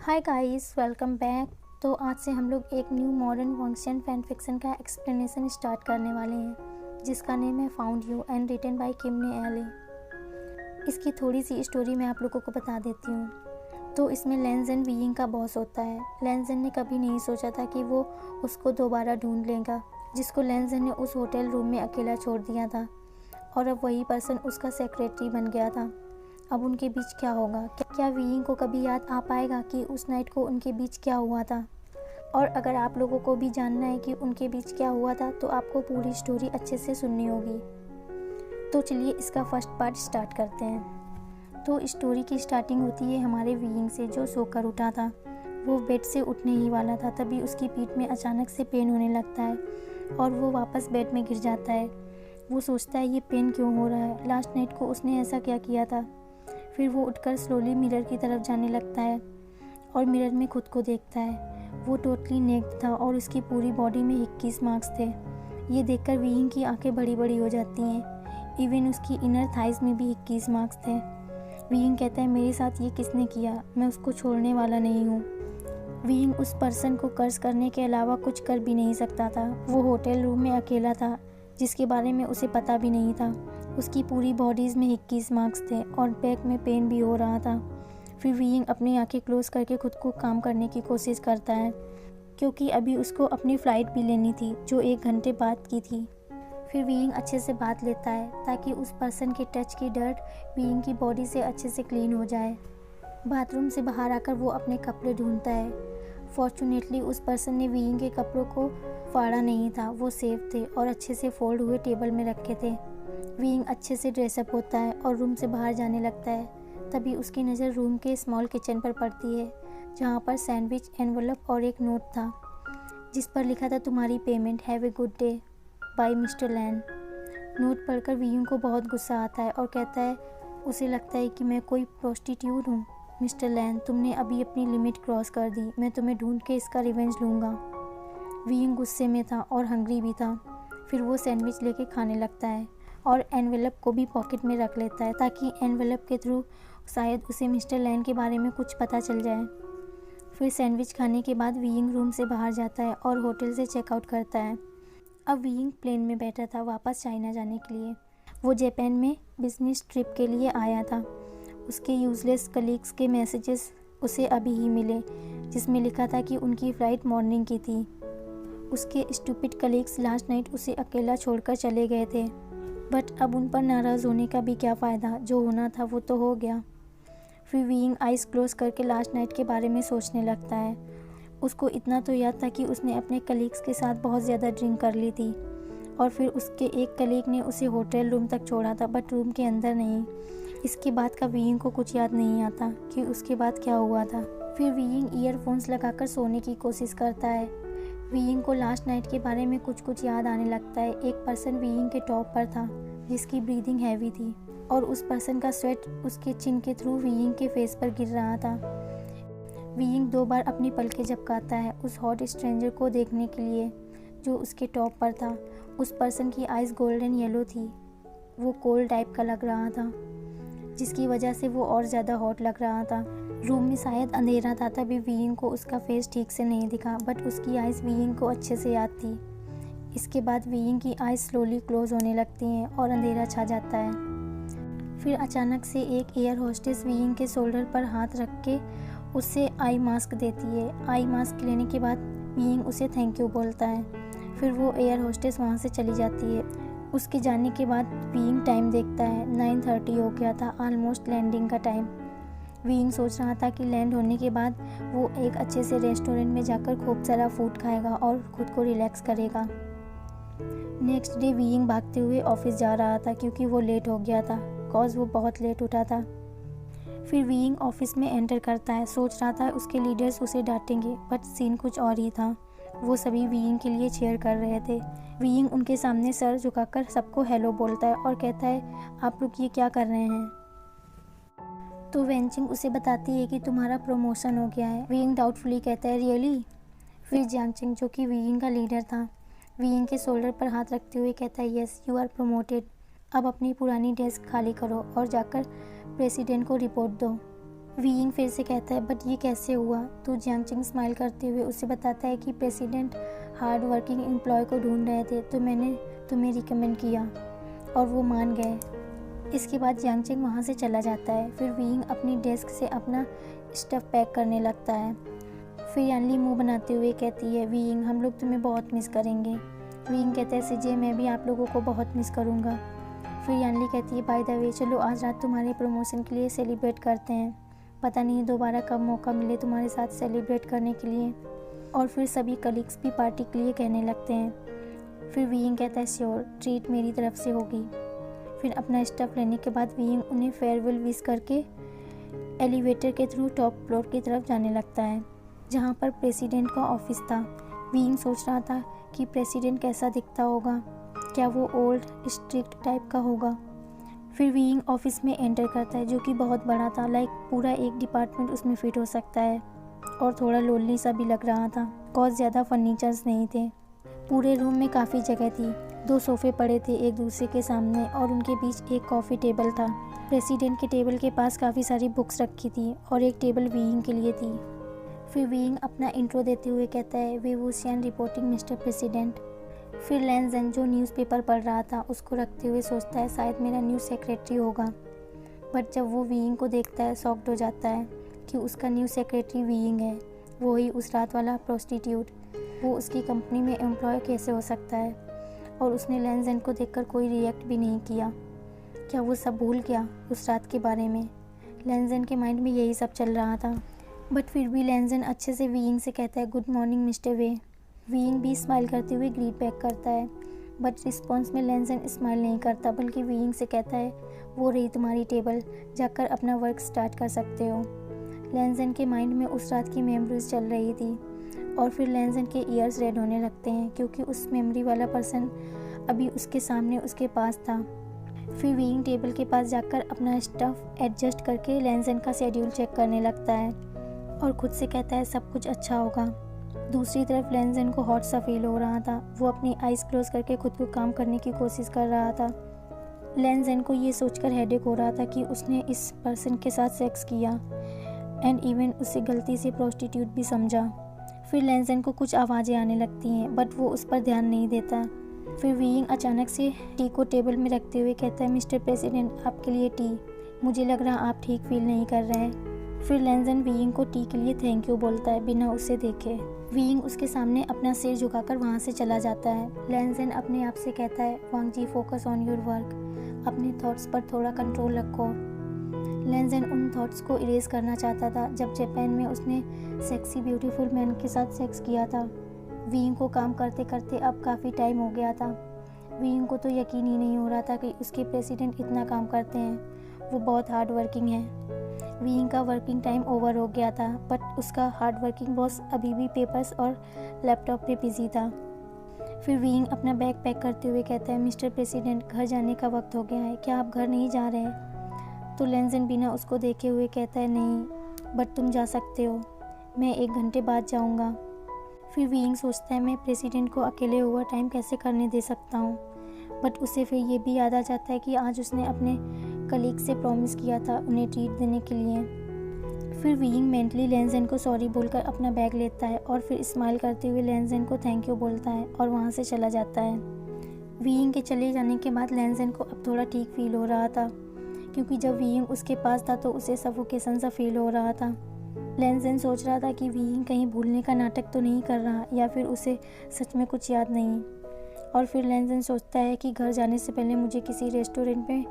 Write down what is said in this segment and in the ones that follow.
Hi guys, welcome back. तो आज से हम लोग एक new modern function fan fiction का एक्सप्लेनेशन स्टार्ट करने वाले हैं, जिसका नेम है found you and written by किमने एले। इसकी थोड़ी सी स्टोरी मैं आप लोगों को बता देती हूँ। तो इसमें लेंजन वीइंग का बॉस होता है। लेंजन ने कभी नहीं सोचा था कि वो उसको दोबारा ढूंढ लेगा, जिसको लेंजन ने उस होटल रूम में अकेला छोड़ दिया था, और अब वही पर्सन उसका सेक्रेटरी बन गया था। अब उनके बीच क्या होगा? क्या वीइंग को कभी याद आ पाएगा कि उस नाइट को उनके बीच क्या हुआ था? और अगर आप लोगों को भी जानना है कि उनके बीच क्या हुआ था, तो आपको पूरी स्टोरी अच्छे से सुननी होगी। तो चलिए इसका फर्स्ट पार्ट स्टार्ट करते हैं। तो स्टोरी की स्टार्टिंग होती है हमारे वीइंग से, जो सोकर उठा था। वो बेड से उठने ही वाला था, तभी उसकी पीठ में अचानक से पेन होने लगता है और वो वापस बेड में गिर जाता है। वो सोचता है ये पेन क्यों हो रहा है, लास्ट नाइट को उसने ऐसा क्या किया था। फिर वो उठकर स्लोली मिरर की तरफ जाने लगता है और मिरर में खुद को देखता है। वो टोटली नेक्ड था और उसकी पूरी बॉडी में 21 मार्क्स थे। ये देखकर वीइंग की आंखें बड़ी बड़ी हो जाती हैं। इवन उसकी इनर थाइज में भी 21 मार्क्स थे। वीइंग कहता है मेरे साथ ये किसने किया, मैं उसको छोड़ने वाला नहीं हूँ। वीइंग उस पर्सन को कर्ज करने के अलावा कुछ कर भी नहीं सकता था। वो होटल रूम में अकेला था, जिसके बारे में उसे पता भी नहीं था। उसकी पूरी बॉडीज़ में 21 मार्क्स थे और बैक में पेन भी हो रहा था। फिर वीइंग अपनी आंखें क्लोज करके खुद को काम करने की कोशिश करता है, क्योंकि अभी उसको अपनी फ़्लाइट भी लेनी थी, जो 1 घंटे बाद की थी। फिर वीइंग अच्छे से बात लेता है ताकि उस पर्सन के टच की डर्ट वीइंग की बॉडी से अच्छे से क्लीन हो जाए। बाथरूम से बाहर आकर वो अपने कपड़े ढूंढता है। फॉर्चुनेटली उस पर्सन ने वीइंग के कपड़ों को फाड़ा नहीं था, वो सेफ थे और अच्छे से फोल्ड हुए टेबल में रखे थे। वीइंग अच्छे से ड्रेसअप होता है और रूम से बाहर जाने लगता है। तभी उसकी नज़र रूम के स्मॉल किचन पर पड़ती है, जहाँ पर सैंडविच, एनवलप और एक नोट था, जिस पर लिखा था तुम्हारी payment, have a good day by mister Lan. नोट पढ़कर वीइंग को बहुत गुस्सा आता है और कहता है उसे लगता है कि मैं कोई प्रोस्टिट्यूट हूँ। मिस्टर लैन, तुमने अभी अपनी लिमिट क्रॉस कर दी, मैं तुम्हें ढूंढ के इसका रिवेंज लूँगा। वीइंग गुस्से में था और हंग्री भी था। फिर वो सैंडविच लेके खाने लगता है और एनवेलप को भी पॉकेट में रख लेता है, ताकि एनवेलप के थ्रू शायद उसे मिस्टर लैन के बारे में कुछ पता चल जाए। फिर सैंडविच खाने के बाद वीइंग रूम से बाहर जाता है और होटल से चेकआउट करता है। अब वीइंग प्लेन में बैठा था वापस चाइना जाने के लिए। वो जापान में बिजनेस ट्रिप के लिए आया था। उसके यूजलेस कलीग्स के मैसेजेस उसे अभी ही मिले, जिसमें लिखा था कि उनकी फ़्लाइट मॉर्निंग की थी। उसके स्टूपिड कलीग्स लास्ट नाइट उसे अकेला छोड़कर चले गए थे, बट अब उन पर नाराज़ होने का भी क्या फ़ायदा, जो होना था वो तो हो गया। फिर वीइंग आइज़ क्लोज करके लास्ट नाइट के बारे में सोचने लगता है। उसको इतना तो याद था कि उसने अपने कलीग्स के साथ बहुत ज़्यादा ड्रिंक कर ली थी, और फिर उसके एक कलीग ने उसे होटल रूम तक छोड़ा था, बट रूम के अंदर नहीं। इसके बाद का वीइंग को कुछ याद नहीं आता कि उसके बाद क्या हुआ था। फिर वीइंग ईयरफोन्स लगाकर सोने की कोशिश करता है। वीइंग को लास्ट नाइट के बारे में कुछ कुछ याद आने लगता है। एक पर्सन वीइंग के टॉप पर था, जिसकी ब्रीदिंग हैवी थी, और उस पर्सन का स्वेट उसके चिन के थ्रू वीइंग के फेस पर गिर रहा था। वीइंग 2 बार अपनी पलकें झपकाता है उस हॉट स्ट्रेंजर को देखने के लिए, जो उसके टॉप पर था। उस पर्सन की आइज़ गोल्डन येलो थी। वो कोल्ड टाइप का लग रहा था, जिसकी वजह से वो और ज़्यादा हॉट लग रहा था। रूम में शायद अंधेरा था, तभी वीइंग को उसका फेस ठीक से नहीं दिखा, बट उसकी आइज़ वीइंग को अच्छे से याद थी। इसके बाद वीइंग की आइज़ स्लोली क्लोज होने लगती हैं और अंधेरा छा जाता है। फिर अचानक से एक एयर होस्टेस वीइंग के शोल्डर पर हाथ रख के उससे आई मास्क देती है। आई मास्क लेने के बाद वीइंग उसे थैंक यू बोलता है। फिर वो एयर होस्टेस वहाँ से चली जाती है। उसके जाने के बाद वीइंग टाइम देखता है, 9:30 हो गया था, ऑलमोस्ट लैंडिंग का टाइम। वीइंग सोच रहा था कि लैंड होने के बाद वो एक अच्छे से रेस्टोरेंट में जाकर खूब सारा फूड खाएगा और खुद को रिलैक्स करेगा। नेक्स्ट डे वीइंग भागते हुए ऑफिस जा रहा था, क्योंकि वो लेट हो गया था, बिकॉज वो बहुत लेट उठा था। फिर वीइंग ऑफिस में एंटर करता है। सोच रहा था उसके लीडर्स उसे डांटेंगे, बट सीन कुछ और ही था। वो सभी वीइंग के लिए चीयर कर रहे थे। वीइंग उनके सामने सर झुकाकर सबको हेलो बोलता है और कहता है आप लोग ये क्या कर रहे हैं। तो वेंचिंग उसे बताती है कि तुम्हारा प्रमोशन हो गया है। वीइंग डाउटफुली कहता है रियली। फिर जियांगचिंग, जो कि वीइंग का लीडर था, वीइंग के शोल्डर पर हाथ रखते हुए कहता है यस यू आर प्रमोटेड। अब अपनी पुरानी डेस्क खाली करो और जाकर प्रेसिडेंट को रिपोर्ट दो। वीइंग फिर से कहता है, बट ये कैसे हुआ? तो जियांगचिंग स्माइल करते हुए उसे बताता है कि प्रेसिडेंट हार्ड वर्किंग एम्प्लॉय को ढूंढ रहे थे, तो मैंने तुम्हें रिकमेंड किया और वो मान गए। इसके बाद जियांगचिंग वहाँ से चला जाता है। फिर वीइंग अपनी डेस्क से अपना स्टफ़ पैक करने लगता है। फिर यानली मुंह बनाते हुए कहती है, वीइंग हम लोग तुम्हें बहुत मिस करेंगे। वीइंग कहता है, सीजे मैं भी आप लोगों को बहुत मिस करूँगा। फिर यानली कहती है, बाय द वे चलो आज रात तुम्हारे प्रमोशन के लिए सेलिब्रेट करते हैं, पता नहीं दोबारा कब मौका मिले तुम्हारे साथ सेलिब्रेट करने के लिए। और फिर सभी कलीग्स भी पार्टी के लिए कहने लगते हैं। फिर वीइंग कहता है, श्योर ट्रीट मेरी तरफ से होगी। फिर अपना स्टफ़ लेने के बाद वीइंग उन्हें फेयरवेल विश करके एलिवेटर के थ्रू टॉप फ्लोर की तरफ जाने लगता है, जहाँ पर प्रेसिडेंट का ऑफिस था। वीइंग सोच रहा था कि प्रेसिडेंट कैसा दिखता होगा, क्या वो ओल्ड स्ट्रिक्ट टाइप का होगा। फिर वीइंग ऑफिस में एंटर करता है, जो कि बहुत बड़ा था, लाइक पूरा एक डिपार्टमेंट उसमें फिट हो सकता है। और थोड़ा लोनली सा भी लग रहा था, बहुत ज़्यादा फर्नीचर्स नहीं थे। पूरे रूम में काफ़ी जगह थी। 2 सोफ़े पड़े थे एक दूसरे के सामने और उनके बीच एक कॉफ़ी टेबल था। प्रेसिडेंट के टेबल के पास काफ़ी सारी बुक्स रखी थी और एक टेबल वीइंग के लिए थी। फिर वीइंग अपना इंट्रो देते हुए कहता है, वी वुशियन रिपोर्टिंग मिस्टर प्रेसिडेंट। फिर लैनज़ेन जो न्यूज़पेपर पढ़ रहा था उसको रखते हुए सोचता है, शायद मेरा न्यू सेक्रेटरी होगा। बट जब वो वीइंग को देखता है शॉक्ड हो जाता है कि उसका न्यू सेक्रेटरी वीइंग है, वही उस रात वाला प्रोस्टिट्यूट। वो उसकी कंपनी में एम्प्लॉय कैसे हो सकता है? और उसने लैनज़ेन को देखकर कोई रिएक्ट भी नहीं किया। क्या वो सब भूल गया उस रात के बारे में? लैनज़ेन के माइंड में यही सब चल रहा था। बट फिर भी लैनज़ेन अच्छे से वीइंग से कहता है, गुड मॉर्निंग मिस्टर वे। वीइंग भी स्माइल करते हुए ग्रीट बैक करता है, बट रिस्पॉन्स में लैनज़ेन स्माइल नहीं करता, बल्कि वीइंग से कहता है, वो रही तुम्हारी टेबल, जाकर अपना वर्क स्टार्ट कर सकते हो। लैनज़ेन के माइंड में उस रात की मेमोरीज चल रही थी और फिर लैनज़ेन के ईयर्स रेड होने लगते हैं, क्योंकि उस मेमोरी वाला पर्सन अभी उसके सामने उसके पास था। फिर वीइंग टेबल के पास जाकर अपना स्टफ़ एडजस्ट करके लैनज़ेन का शेड्यूल चेक करने लगता है और खुद से कहता है, सब कुछ अच्छा होगा। दूसरी तरफ लैनज़ेन को हॉट सा फील हो रहा था। वो अपनी आइज़ क्लोज करके खुद को काम करने की कोशिश कर रहा था। लैनज़ेन को ये सोचकर हेडेक हो रहा था कि उसने इस पर्सन के साथ सेक्स किया एंड इवन उसे गलती से प्रोस्टिट्यूट भी समझा। फिर लैनज़ेन को कुछ आवाज़ें आने लगती हैं, बट वो उस पर ध्यान नहीं देता। फिर वीइंग अचानक से टी को टेबल में रखते हुए कहता है, मिस्टर प्रेसिडेंट आपके लिए टी, मुझे लग रहा आप ठीक फील नहीं कर रहे हैं। फिर लैनज़ेन वीइंग को टी के लिए थैंक यू बोलता है बिना उसे देखे। वीइंग उसके सामने अपना सिर झुकाकर वहाँ से चला जाता है। लैनज़ेन अपने आप से कहता है, वांग जी फोकस ऑन योर वर्क, अपने थॉट्स पर थोड़ा कंट्रोल रखो। लैनज़ेन उन थॉट्स को इरेज करना चाहता था जब जापान में उसने सेक्सी ब्यूटीफुल मैन के साथ सेक्स किया था। वीइंग को काम करते करते अब काफ़ी टाइम हो गया था। वीइंग को तो यकीन ही नहीं हो रहा था कि उसके प्रेसिडेंट इतना काम करते हैं, वो बहुत हार्ड वर्किंग है। वीइंग का वर्किंग टाइम ओवर हो गया था, बट उसका हार्ड वर्किंग बॉस अभी भी पेपर्स और लैपटॉप पे बिजी था। फिर वीइंग अपना बैग पैक करते हुए कहता है, मिस्टर प्रेसिडेंट घर जाने का वक्त हो गया है, क्या आप घर नहीं जा रहे हैं? तो लैनज़ेन बिना उसको देखे हुए कहता है, नहीं बट तुम जा सकते हो, मैं 1 घंटे बाद जाऊंगा। फिर वीइंग सोचता है, मैं प्रेसिडेंट को अकेले ओवर टाइम कैसे करने दे सकता हूँ, बट उसे फिर ये भी याद आ जाता है कि आज उसने अपने कलीग से प्रॉमिस किया था उन्हें ट्रीट देने के लिए। फिर वीइंग मेंटली लैनज़ेन को सॉरी बोलकर अपना बैग लेता है और फिर स्माइल करते हुए लैनज़ेन को थैंक यू बोलता है और वहाँ से चला जाता है। वीइंग के चले जाने के बाद लैनज़ेन को अब थोड़ा ठीक फील हो रहा था, क्योंकि जब वीइंग उसके पास था तो उसे सफोकेशन सा फील हो रहा था। लैनज़ेन सोच रहा था कि वीइंग कहीं भूलने का नाटक तो नहीं कर रहा या फिर उसे सच में कुछ याद नहीं। और फिर लैनज़ेन सोचता है कि घर जाने से पहले मुझे किसी रेस्टोरेंट में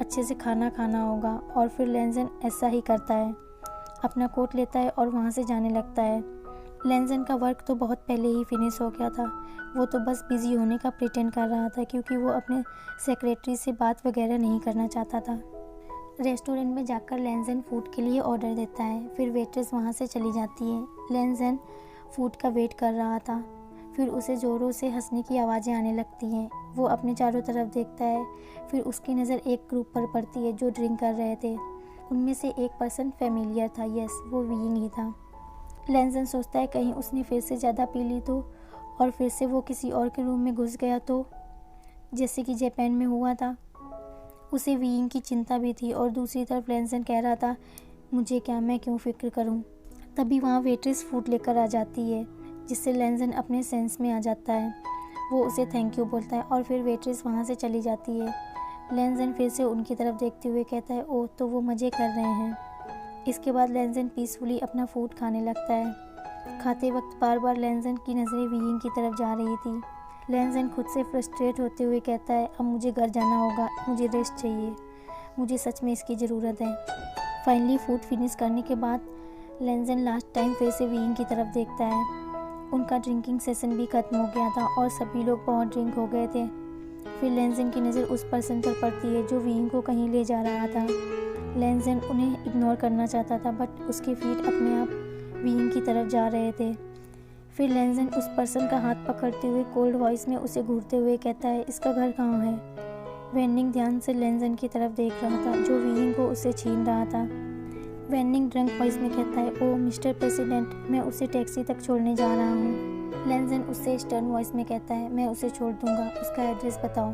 अच्छे से खाना खाना होगा, और फिर लैनज़ेन ऐसा ही करता है, अपना कोट लेता है और वहाँ से जाने लगता है। लैनज़ेन का वर्क तो बहुत पहले ही फिनिश हो गया था, वो तो बस बिज़ी होने का प्रिटेंड कर रहा था, क्योंकि वो अपने सेक्रेटरी से बात वगैरह नहीं करना चाहता था। रेस्टोरेंट में जाकर लैनज़ेन फूड के लिए ऑर्डर देता है, फिर वेट्रेस वहाँ से चली जाती है। लैनज़ेन फूड का वेट कर रहा था, फिर उसे ज़ोरों से हंसने की आवाज़ें आने लगती हैं। वो अपने चारों तरफ देखता है, फिर उसकी नज़र एक ग्रुप पर पड़ती है जो ड्रिंक कर रहे थे। उनमें से एक पर्सन फेमिलियर था, यस वो वीइंग ही था। लैनज़ेन सोचता है कहीं उसने फिर से ज़्यादा पी ली तो, और फिर से वो किसी और के रूम में घुस गया तो, जैसे कि जापान में हुआ था। उसे वीइंग की चिंता भी थी और दूसरी तरफ लैनज़ेन कह रहा था, मुझे क्या, मैं क्यों फ़िक्र करूं। तभी वहाँ वेट्रेस फूड लेकर आ जाती है, जिससे लेंजन अपने सेंस में आ जाता है। वो उसे थैंक यू बोलता है और फिर वेट्रेस वहाँ से चली जाती है। लेंजन फिर से उनकी तरफ देखते हुए कहता है, ओह तो वो मज़े कर रहे हैं। इसके बाद लेंजन पीसफुली अपना फूड खाने लगता है। खाते वक्त बार बार लेंजन की नज़रें वीइंग की तरफ जा रही थी। लेंजन खुद से फ्रस्ट्रेट होते हुए कहता है, अब मुझे घर जाना होगा, मुझे रेस्ट चाहिए, मुझे सच में इसकी ज़रूरत है। फाइनली फूड फिनिश करने के बाद लेंजन लास्ट टाइम फिर से वीइंग की तरफ देखता है। उनका ड्रिंकिंग सेशन भी ख़त्म हो गया था और सभी लोग बहुत ड्रिंक हो गए थे। फिर लेंजन की नज़र उस पर्सन पर पड़ती है जो वीइंग को कहीं ले जा रहा था। लेंजन उन्हें इग्नोर करना चाहता था, बट उसके फीट अपने आप वीइंग की तरफ जा रहे थे। फिर लेंजन उस पर्सन का हाथ पकड़ते हुए कोल्ड वॉइस में उसे घूरते हुए कहता है, इसका घर कहाँ है। वेनिंग ध्यान से लेंजन की तरफ देख रहा था जो वीइंग को उसे छीन रहा था। वेनिंग ड्रंक वॉइस में कहता है, ओह मिस्टर प्रेसिडेंट, मैं उसे टैक्सी तक छोड़ने जा रहा हूँ। लेंजन उससे स्टर्न वॉइस में कहता है, मैं उसे छोड़ दूंगा, उसका एड्रेस बताओ।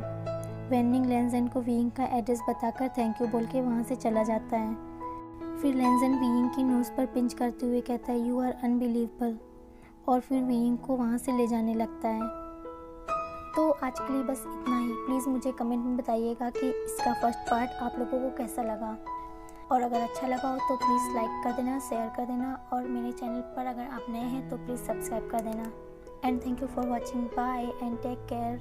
वेनिंग लेंजन को वीइंग का एड्रेस बताकर थैंक यू बोल के वहाँ से चला जाता है। फिर लेंजन वीइंग की नोज़ पर पिंच करते हुए कहता है, यू आर अनबिलीवेबल, और फिर वीइंग को वहाँ से ले जाने लगता है। तो आज के लिए बस इतना ही। प्लीज़ मुझे कमेंट में बताइएगा कि इसका फर्स्ट पार्ट आप लोगों को कैसा लगा, और अगर अच्छा लगा हो तो प्लीज़ लाइक कर देना, शेयर कर देना, और मेरे चैनल पर अगर आप नए हैं तो प्लीज़ सब्सक्राइब कर देना। And thank you for watching. Bye and take care.